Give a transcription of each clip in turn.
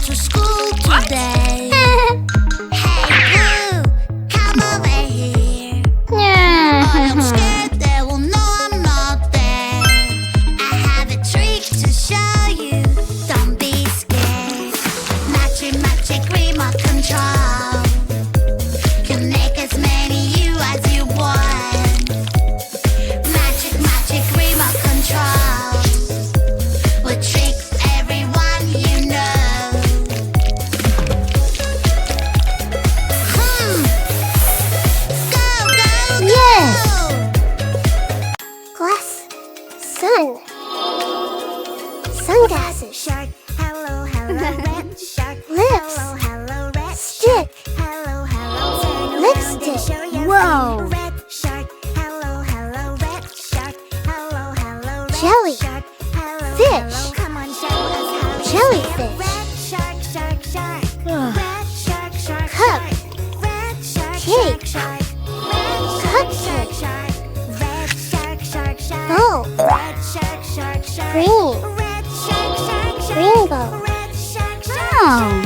to school today. Hey Blue, come over here. I'm scared they will know I'm not there. I have a trick to show you. Don't be scared. Magic remote control. Can make as many you as you want. Magic remote control will trick everyone you know. Go, Yes. go! Glass. Sun. Sunglasses. Shark, hello, red shark. Lips. Hello, red Stick. Hello, turn Lipstick. around and show your Whoa. face. Red shark, hello, red shark. Hello, red Jelly. shark. Hello, Fish. come on, show us how to Jellyfish. Red shark. Ugh. Red shark. Cup. Red shark, Cake. shark. Cupcake. Red shark. Bowl. Red shark. Green. Red shark. Rainbow. Red shark. Oh.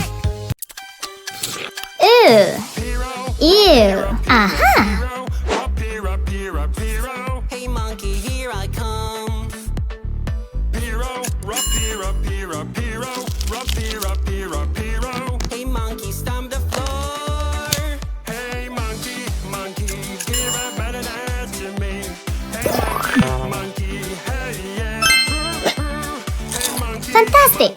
Ew. Aha. Hey monkey, here I come. Hey monkey, stomp the floor. Hey monkey, give a banana to me. Hey monkey, hey yeah. Hey monkey. Fantastic.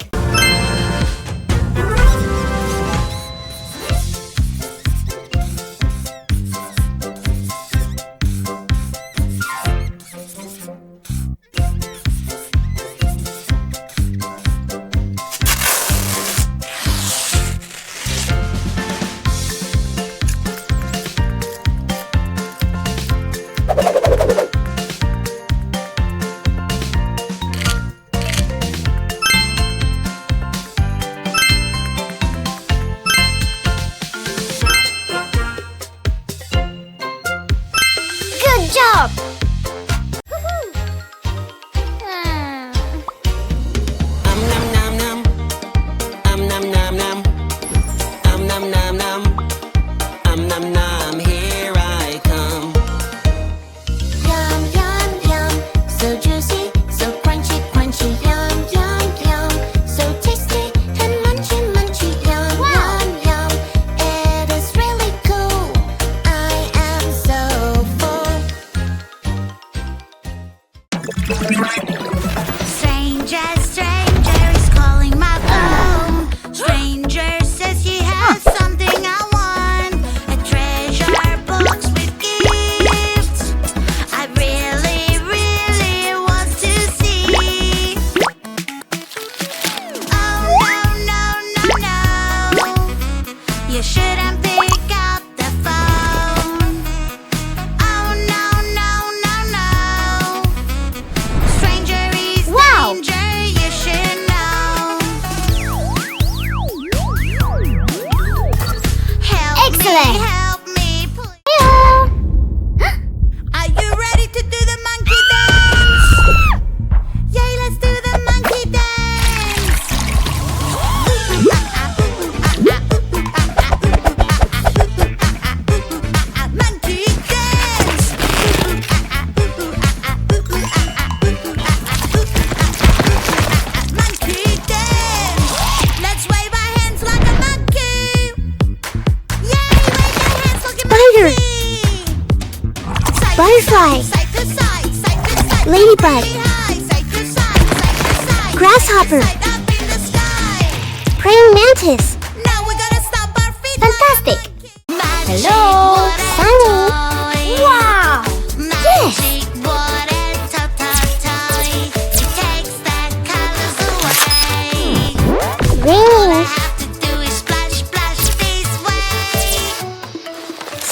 Good job. Nom nom nom. Nom nom nom. Nom nom nom. Nom nom. Here I come. Yum, so juicy, so crunchy, yum, so tasty and munchy, yum, it is really cool, I am so full. Stranger is calling my phone. Stranger says he has something I want. A treasure box with gifts. I really want to see. Oh no. You shouldn't pick up the phone. Oh no. Stranger is Wow. danger, you should know. Excellent. Help me, please. Hello. Are you ready to do the monkey dance? Yay, let's do the monkey dance. Monkey dance. Monkey dance. Let's wave our hands like a monkey. Yay, wave your hands like a Spider. monkey. Butterfly. Side to side, side to side. Ladybug. Really high, side to side, side to side. Grasshopper. Side up in the sky. Praying mantis. Now we're gonna stomp our feet. Fantastic. Magic Hello, water Sunny. toy. Wow. Magic water toy. It takes the colors away. All I Green. have to do is splash this way.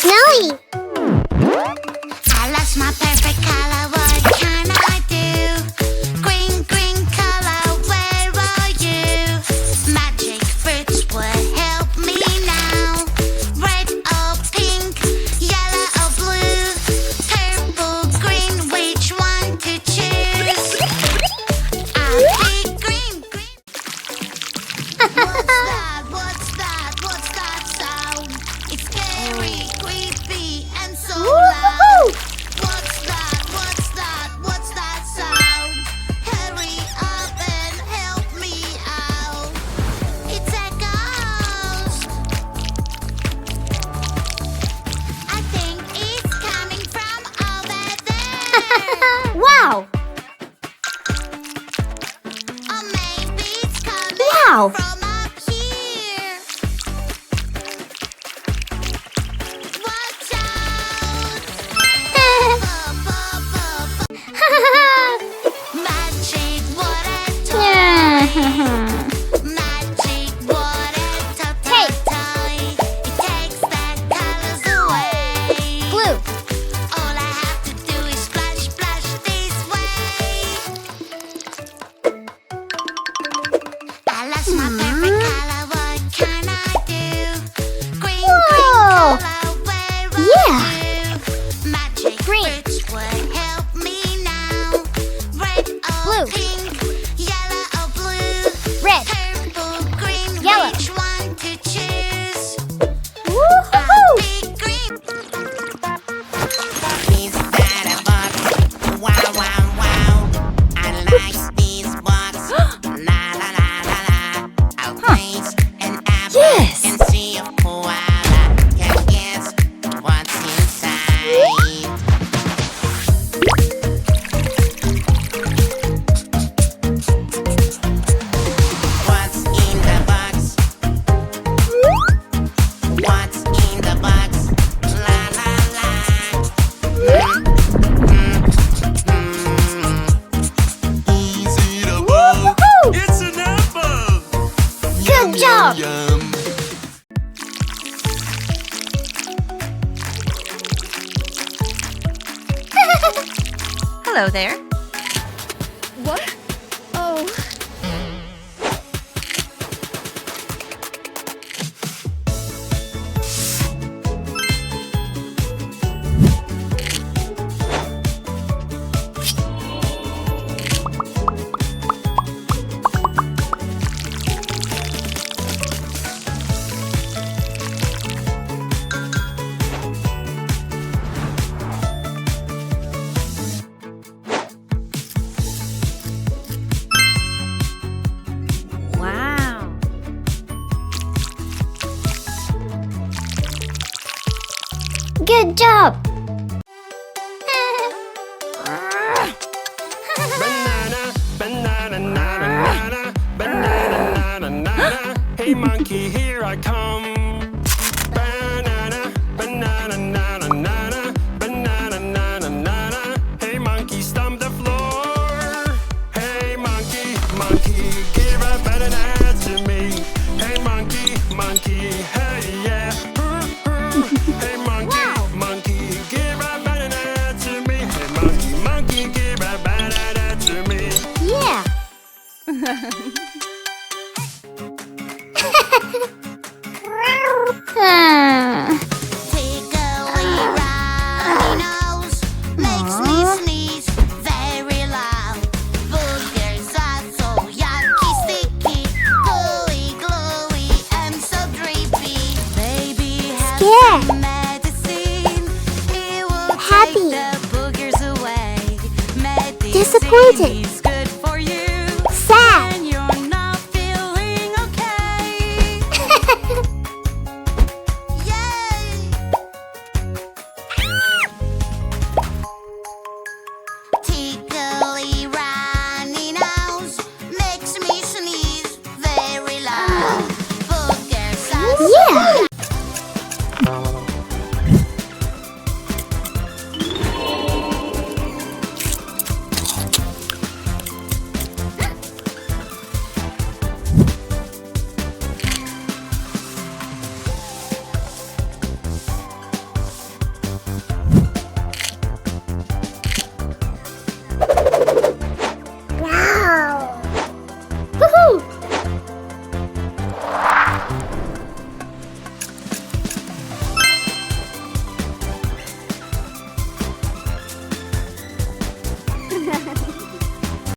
Snowy. I lost my perfect color, what can I do? Green color, where are you? Magic fruits would help me now. Red or pink, yellow or blue, purple, green, which one to choose? I'll pick green. Wow! from up here. Watch out! Magic water toy. Magic water toy. It takes the colors away. Blue. All I have to do is splash, splash this way. I lost my favorite color, what can I do? Green, Whoa. green color, where Yeah. are you? Magic Green. fruits would help me now. Red or Blue. pink, yellow or blue. Red. Purple, green, Yellow. which one to choose? Woo-hoo-hoo. Big green. Is that a box? Wow, wow, wow. I like these box. La la la la la. I'll place an apple Yes. and see if koala can guess what's inside. What's in the box? What's in the box? La la la. Is it a bug? Woo-hoo. It's an apple. Good job. Yum. Hello there. What? Oh. Wow. Good job. Banana, banana, nana, nana, banana, nana, nana. Hey monkey, here I come. Banana, banana, nana, nana, banana, nana, nana. Hey monkey, stomp the floor. Hey monkey, monkey, give a banana to me. Hey monkey, monkey, hey yeah. Hey monkey, monkey, give a banana to me. Hey monkey, monkey, give a banana to me. Yeah. Tickly runny nose makes me sneeze very loud. Boogers are so yucky, sticky, gooey, gluey, and so drippy. Baby has Scared. some medicine. It will Happy. take the boogers away. Medicine Disappointed.